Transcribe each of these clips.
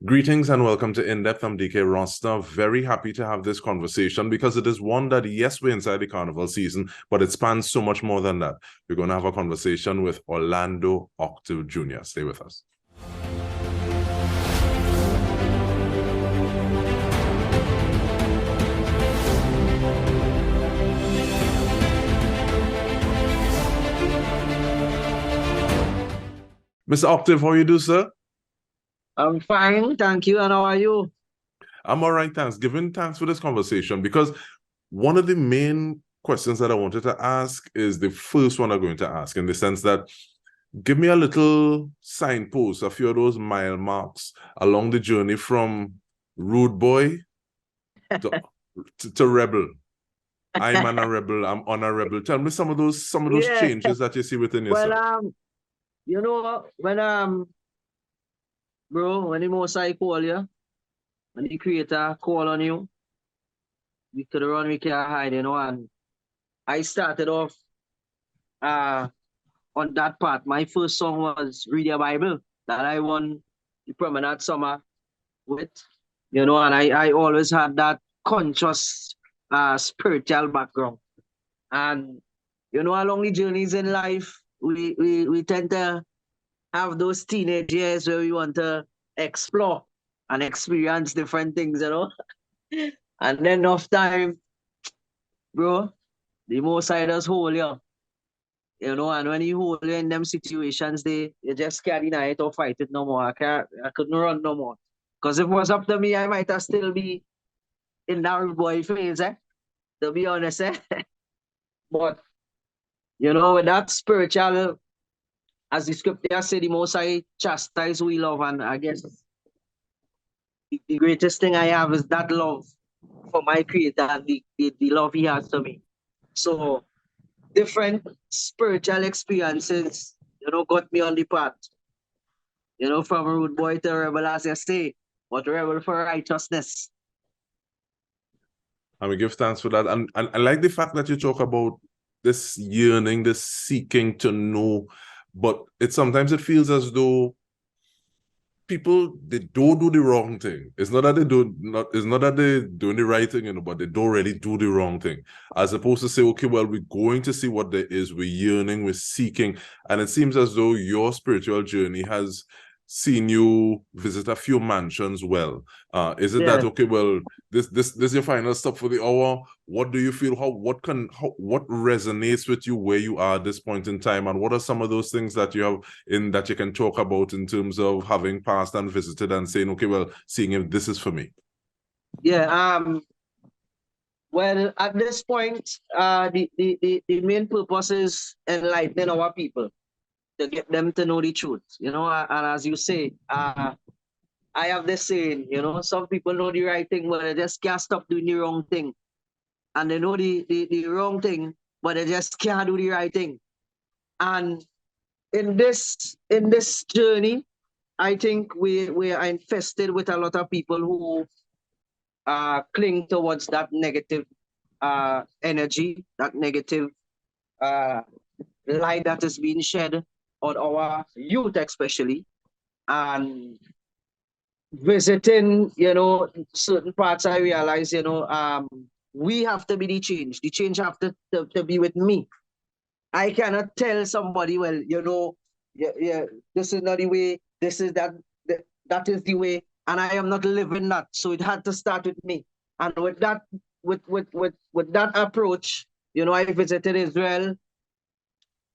Greetings and welcome to In Depth. I'm Dike Rostant. Very happy to have this conversation because it is one that, yes, we're inside the carnival season, but it spans so much more than that. We're going to have a conversation with Orlando Octave Jr. Stay with us. Mr. Octave, how you do, sir? I'm fine, thank you. And how are you? I'm all right, thanks. Giving thanks for this conversation because one of the main questions that I wanted to ask is the first one I'm going to ask, in the sense that give me a little signpost, a few of those mile marks along the journey from rude boy to rebel. I'm a rebel. I'm on a rebel. Tell me some of those Yeah. changes that you see within yourself. Well, you know, when the most I call you, when the creator call on you, we could run, we can't hide, and I started off on that part. My first song was Read Your Bible that I won the Promenade Summer with, and I always had that conscious spiritual background. And along the journeys in life, we tend to have those teenage years where we want to explore and experience different things, And then enough time, bro, the more side us hold you. And when you hold you in them situations, you just can't deny it or fight it no more. I couldn't run no more. Because if it was up to me, I might have still be in that rude boy phase, to be honest, But with that spiritual, as the scripture said, the most I chastise we love, and I guess the greatest thing I have is that love for my creator and the love he has to me. So different spiritual experiences, got me on the path. From a rude boy to a rebel, as you say, but rebel for righteousness. And we give thanks for that. And I like the fact that you talk about this yearning, this seeking to know, but sometimes it feels as though people, they don't do the wrong thing. It's not that it's not that they're doing the right thing, but they don't really do the wrong thing. As opposed to say, okay, well, we're going to see what there is, we're yearning, we're seeking. And it seems as though your spiritual journey has seen you visit a few mansions. Well, is it that, okay, well, this is your final stop for the hour? What do you feel? What resonates with you where you are at this point in time? And what are some of those things that you have that you can talk about in terms of having passed and visited and saying, okay, well, seeing if this is for me? Yeah, well, at this point, the main purpose is enlightening our people, to get them to know the truth, and as you say, I have this saying, some people know the right thing, but they just can't stop doing the wrong thing. And they know the wrong thing, but they just can't do the right thing. And in this journey, I think we are infested with a lot of people who cling towards that negative energy, that negative light that is being shed on our youth especially, and visiting, certain parts, I realize, we have to be the change. The change have to be with me. I cannot tell somebody, well, yeah, this is not the way, this is that is the way, and I am not living that. So it had to start with me. And with that, with that approach, I visited Israel.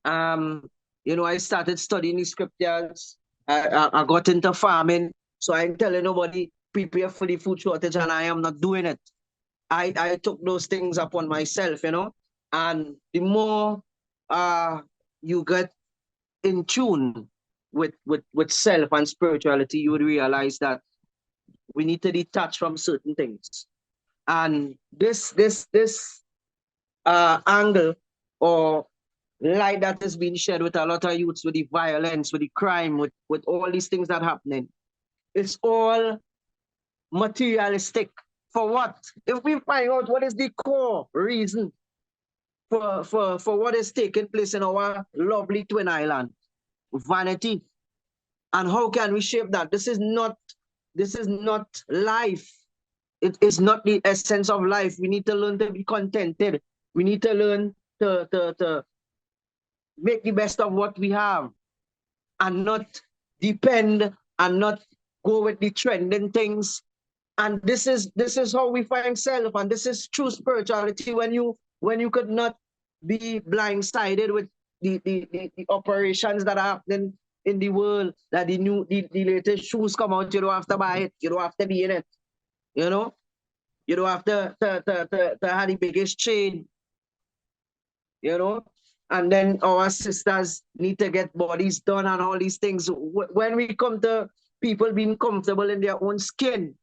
I started studying the scriptures. I got into farming. So I'm telling nobody, prepare for the food shortage, and I am not doing it. I took those things upon myself, and the more you get in tune with self and spirituality, you would realize that we need to detach from certain things. And this angle or light that has been shed with a lot of youths, with the violence, with the crime, with all these things that are happening, it's all materialistic. For what? If we find out what is the core reason for what is taking place in our lovely Twin Island, vanity, and how can we shape that? This is not This is not life. It is not the essence of life. We need to learn to be contented. We need to learn to make the best of what we have and not depend and not go with the trending things. And this is how we find self, and this is true spirituality when you could not be blindsided with the operations that are happening in the world, that the latest shoes come out, you don't have to buy it, you don't have to be in it, you know, you don't have to have the biggest chain, you know. And then our sisters need to get bodies done and all these things. When we come to people being comfortable in their own skin,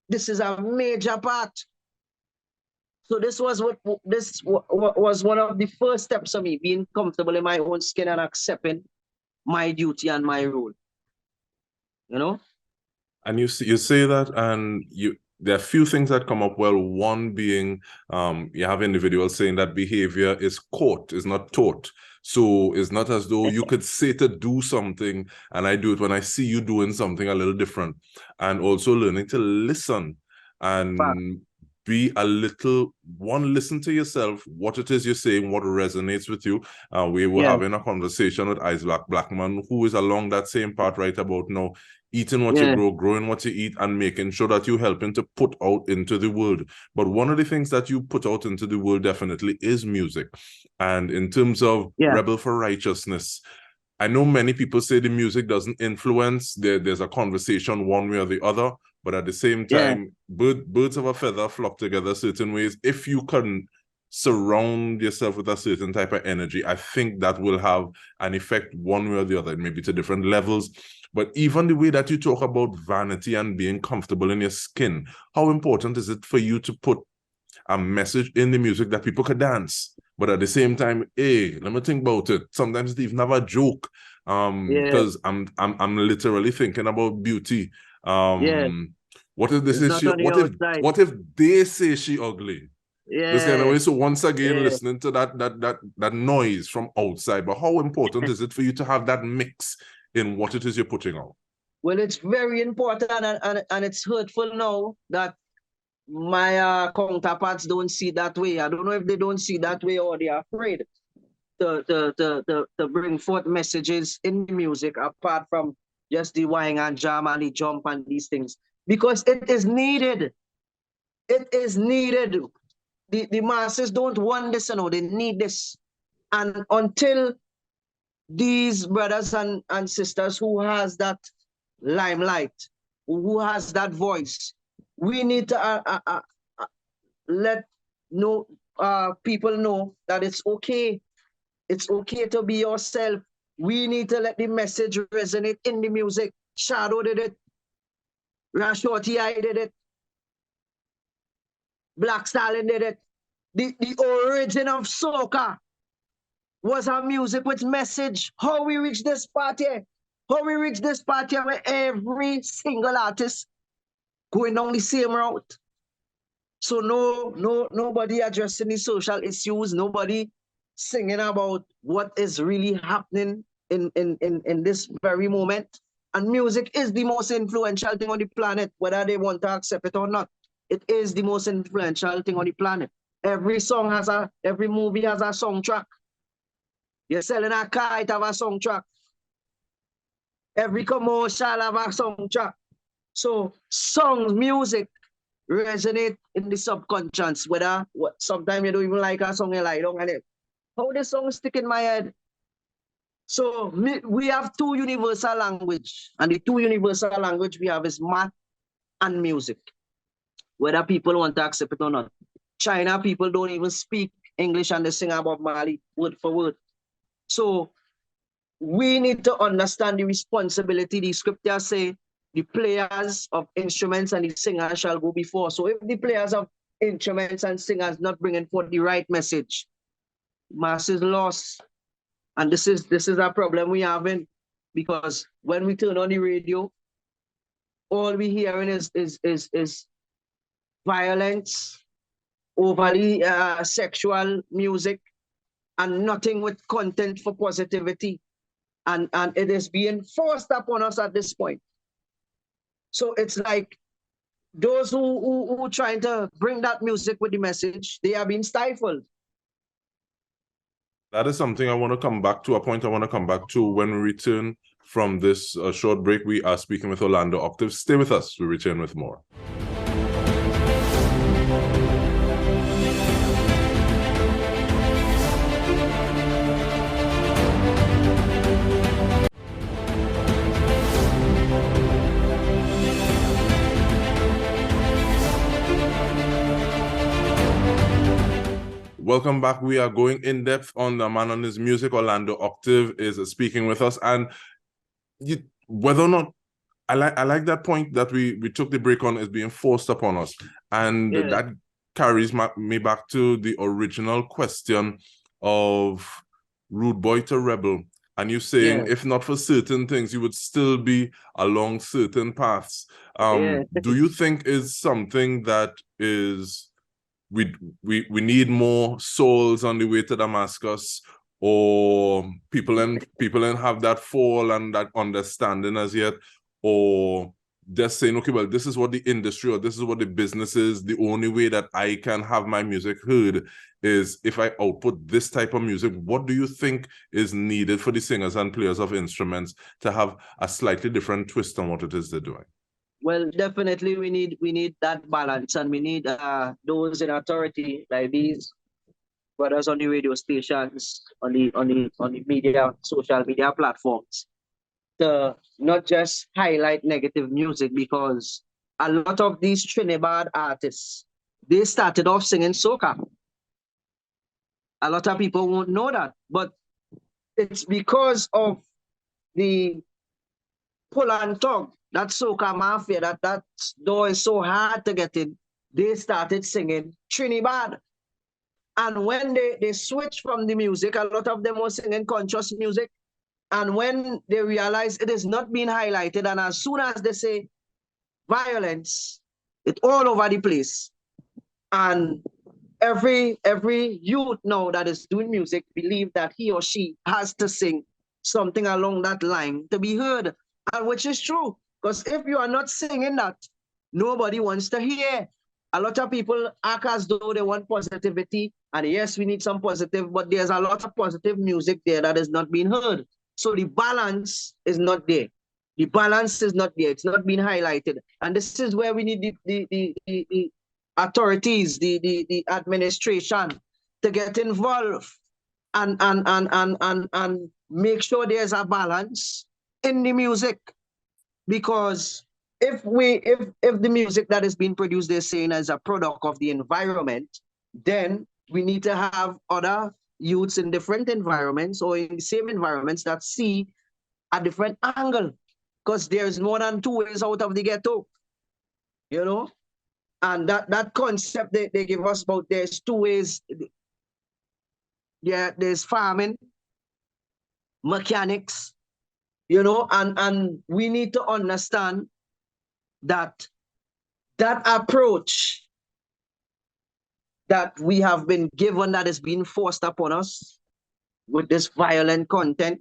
this is a major part. So this was was one of the first steps of me being comfortable in my own skin and accepting my duty and my role. You know? And you say that, and there are a few things that come up. Well, one being you have individuals saying that behavior is caught, is not taught. So it's not as though you could say to do something and I do it when I see you doing something a little different. And also learning to listen and be a little, listen to yourself, what it is you're saying, what resonates with you. We were having a conversation with Isaac Blackman, who is along that same part right about now, eating what you grow, growing what you eat, and making sure that you're helping to put out into the world. But one of the things that you put out into the world definitely is music. And in terms of Rebel for Righteousness, I know many people say the music doesn't influence. There's a conversation one way or the other, but at the same time, birds of a feather flock together certain ways. If you can surround yourself with a certain type of energy, I think that will have an effect one way or the other, maybe to different levels. But even the way that you talk about vanity and being comfortable in your skin, how important is it for you to put a message in the music that people can dance? But at the same time, hey, let me think about it. Sometimes it's even have a joke. Because I'm literally thinking about beauty. What if they say she, what if they say she ugly? This kind of way. So once again, listening to that noise from outside. But how important is it for you to have that mix in what it is you're putting out? Well, it's very important, and it's hurtful now that my counterparts don't see that way. I don't know if they don't see that way or they're afraid to bring forth messages in the music apart from just the wine and jam and the jump and these things, because it is needed. It is needed. The masses don't want this, you know, they need this. And until these brothers and sisters who has that limelight, who has that voice, we need to let people know that it's okay. It's okay to be yourself. We need to let the message resonate in the music. Shadow did it. Rashoti I did it. Black Stalin did it. The origin of soca was our music with message. How we reach this party? How we reach this party where every single artist going down the same route. So nobody addressing the social issues, nobody singing about what is really happening in this very moment. And music is the most influential thing on the planet, whether they want to accept it or not. It is the most influential thing on the planet. Every movie has a soundtrack. You're selling a car, it have a soundtrack. Every commercial have a soundtrack. So songs, music resonate in the subconscious, whether sometimes you don't even like a song, you lie down and it, how the song stick in my head. So we have two universal language, and the two universal language we have is math and music, whether people want to accept it or not. China people don't even speak English and they sing about Mali word for word. So we need to understand the responsibility. The scriptures say the players of instruments and the singers shall go before. So if the players of instruments and singers not bringing forth the right message, masses lost. And this is a problem we having, because when we turn on the radio, all we hearing is violence, overly sexual music, and nothing with content for positivity. And it is being forced upon us at this point. So it's like those who trying to bring that music with the message, they are being stifled. That is something I want to come back to, a point I want to come back to when we return from this short break. We are speaking with Orlando Octave. Stay with us. We return with more. Welcome back. We are going in depth on the man and his music. Orlando Octave is speaking with us, and whether or not I like that point that we took the break on is being forced upon us, and that carries me back to the original question of rude boy to rebel, and you saying if not for certain things, you would still be along certain paths. Do you think is something that is we need more souls on the way to Damascus, or people have that fall and that understanding as yet, or just saying, okay, well, this is what the industry or this is what the business is. The only way that I can have my music heard is if I output this type of music. What do you think is needed for the singers and players of instruments to have a slightly different twist on what it is they're doing? Well, definitely we need that balance, and we need those in authority like these brothers on the radio stations, on the media, social media platforms, to not just highlight negative music, because a lot of these Trinidad artists, they started off singing soca. A lot of people won't know that, but it's because of the pull and tug, that soca mafia, that door is so hard to get in. They started singing Trinidad. And when they switched from the music, a lot of them were singing conscious music. And when they realize it is not being highlighted, and as soon as they say violence, it's all over the place. And every youth now that is doing music believe that he or she has to sing something along that line to be heard, and which is true. Because if you are not singing that, nobody wants to hear. A lot of people act as though they want positivity, and yes, we need some positive, but there's a lot of positive music there that is not being heard. So the balance is not there. The balance is not there. It's not being highlighted. And this is where we need the authorities, the administration to get involved and make sure there's a balance in the music. Because if the music that is being produced is seen as a product of the environment, then we need to have other youths in different environments or in the same environments that see a different angle, because there's more than two ways out of the ghetto, you know. And that concept they give us about there's two ways. Yeah, there's farming, mechanics, you know, and we need to understand that approach that we have been given, that is being forced upon us with this violent content,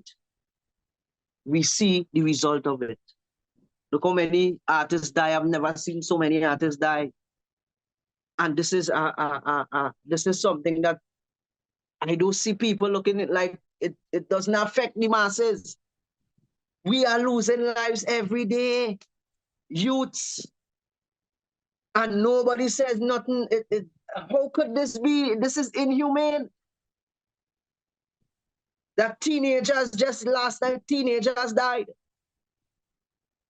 we see the result of it. Look how many artists die. I've never seen so many artists die. And this is something that I do see people looking at like it doesn't affect the masses. We are losing lives every day, youths, and nobody says nothing. How could this be? This is inhumane. That teenagers, just last night, teenagers died.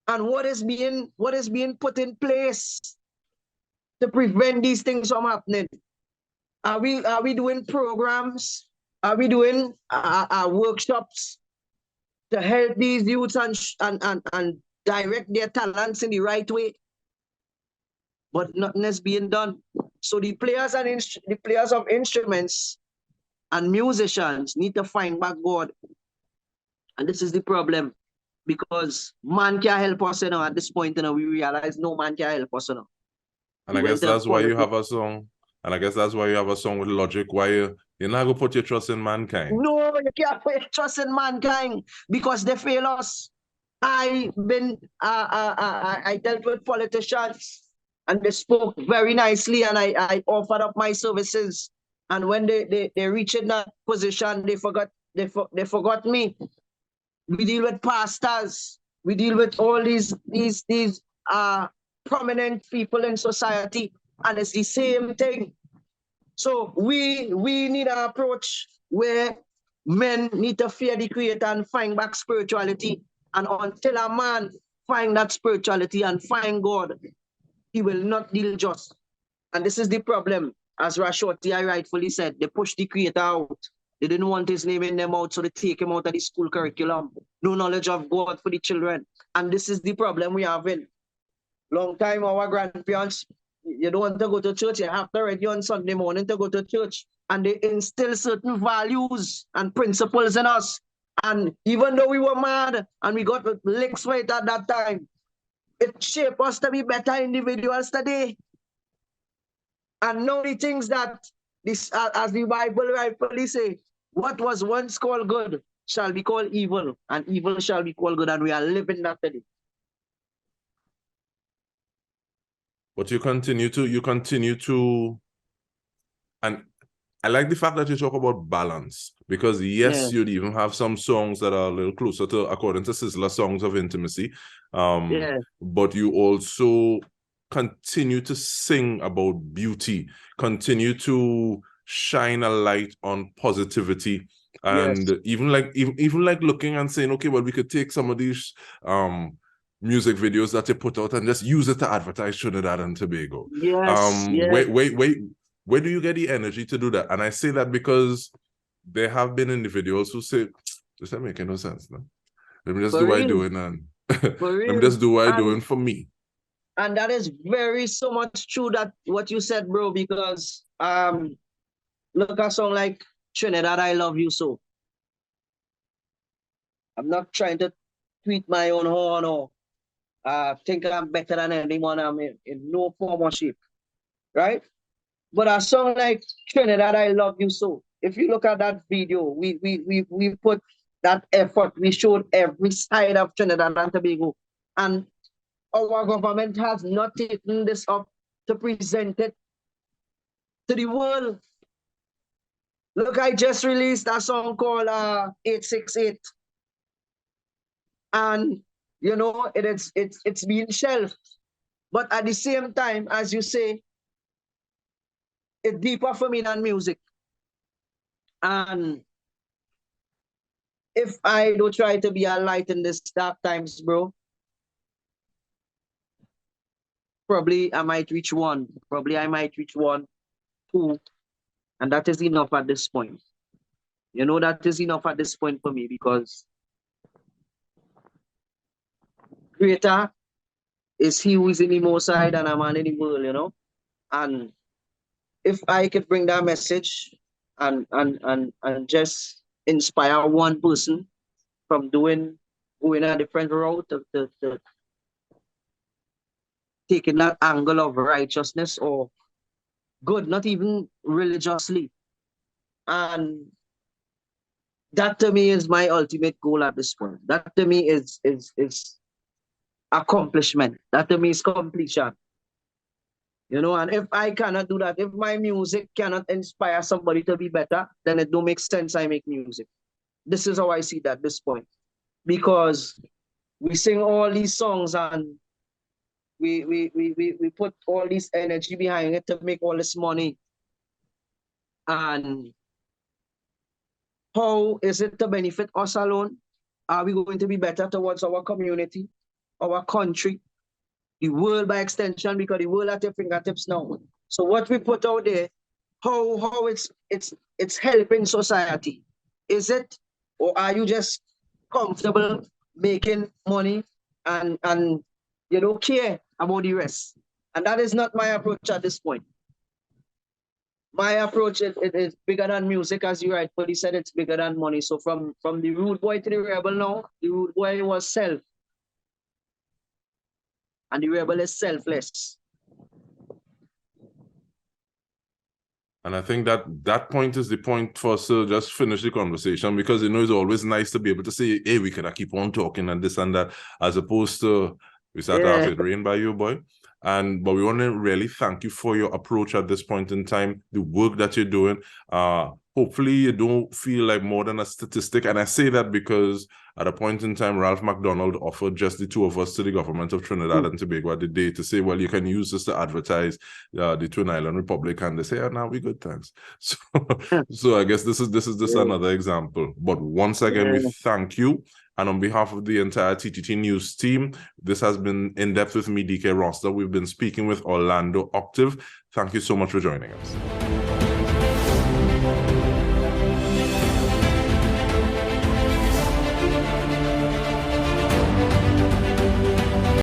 And what is being put in place to prevent these things from happening? Are we doing programs? Are we doing workshops to help these youths and direct their talents in the right way? But nothing is being done. So the players of instruments and musicians need to find back God. And this is the problem, because man can't help us, you know. At this point, you know, we realize no man can help us, you know. And I guess that's why you have a song. And I guess that's why you have a song with Logic, why you're not going to put your trust in mankind. No, you can't put your trust in mankind, because they fail us. I dealt with politicians and they spoke very nicely and I offered up my services. And when they reached in that position, they forgot me. We deal with pastors. We deal with all these prominent people in society, and it's the same thing. So we need an approach where men need to fear the Creator and find back spirituality. And until a man find that spirituality and find God, he will not deal just. And this is the problem. As Rashoti rightfully said, they pushed the Creator out. They didn't want his name in their mouth, so they take him out of the school curriculum. No knowledge of God for the children. And this is the problem we have in. Long time our grandparents, you don't want to go to church, you have to ready on Sunday morning to go to church. And they instill certain values and principles in us. And even though we were mad and we got licks for it at that time, it shaped us to be better individuals today. And now the things that this, as the Bible rightfully say, what was once called good shall be called evil, and evil shall be called good, and we are living that today. But you continue to, and I like the fact that you talk about balance, because yes, you'd even have some songs that are a little closer to, according to Sizzler, songs of intimacy. But you also continue to sing about beauty, continue to shine a light on positivity. And even like looking and saying, okay, well, we could take some of these music videos that you put out and just use it to advertise Trinidad and Tobago. Where do you get the energy to do that? And I say that because there have been individuals who say, this ain't making no sense. No? Let me just do what I'm doing, and let me just do what I'm doing for me. And that is very so much true, that what you said, bro, because look at a song like Trinidad, I Love You So. I'm not trying to tweet my own horn or think I'm better than anyone. I'm in no form or shape, right? But a song like Trinidad, I Love You So, if you look at that video, we put that effort. We showed every side of Trinidad and Tobago. And our government has not taken this up to present it to the world. Look, I just released a song called 868. And, you know, it's being shelved. But at the same time, as you say, it's deeper for me than music. And if I do try to be a light in this dark times, bro, probably I might reach one. Probably I might reach 1, 2. And that is enough at this point. You know, that is enough at this point for me, because Creator is he who is in the most side and a man in the world, you know. And if I could bring that message and just inspire one person from going a different route to taking that angle of righteousness or good, not even religiously. And that to me is my ultimate goal at this point. That to me is accomplishment. That to me is completion. You know, and if I cannot do that, if my music cannot inspire somebody to be better, then it don't make sense I make music. This is how I see that at this point. Because we sing all these songs and we put all this energy behind it to make all this money. And how is it to benefit us alone? Are we going to be better towards our community, our country, the world by extension, because the world at your fingertips now? So what we put out there, how it's helping society? Is it, or are you just comfortable making money and you don't care about the rest? And that is not my approach at this point. My approach it is bigger than music, as you rightfully said. It's bigger than money. So from the rude boy to the rebel now, the rude boy was self, and the rebel is selfless. And I think that point is the point for us to just finish the conversation, because, it's always nice to be able to say, hey, we can keep on talking and this and that, as opposed to we start off it rain by you, boy. But we want to really thank you for your approach at this point in time, the work that you're doing. Hopefully you don't feel like more than a statistic. And I say that because at a point in time, Ralph McDonald offered just the two of us to the government of Trinidad and Tobago at the day to say, well, you can use this to advertise the Twin Island Republic. And they say, oh, now we good, thanks. So I guess this is another example. But once again, we thank you. And on behalf of the entire TTT News team, this has been In Depth with me, Dike Rostant. We've been speaking with Orlando Octave. Thank you so much for joining us.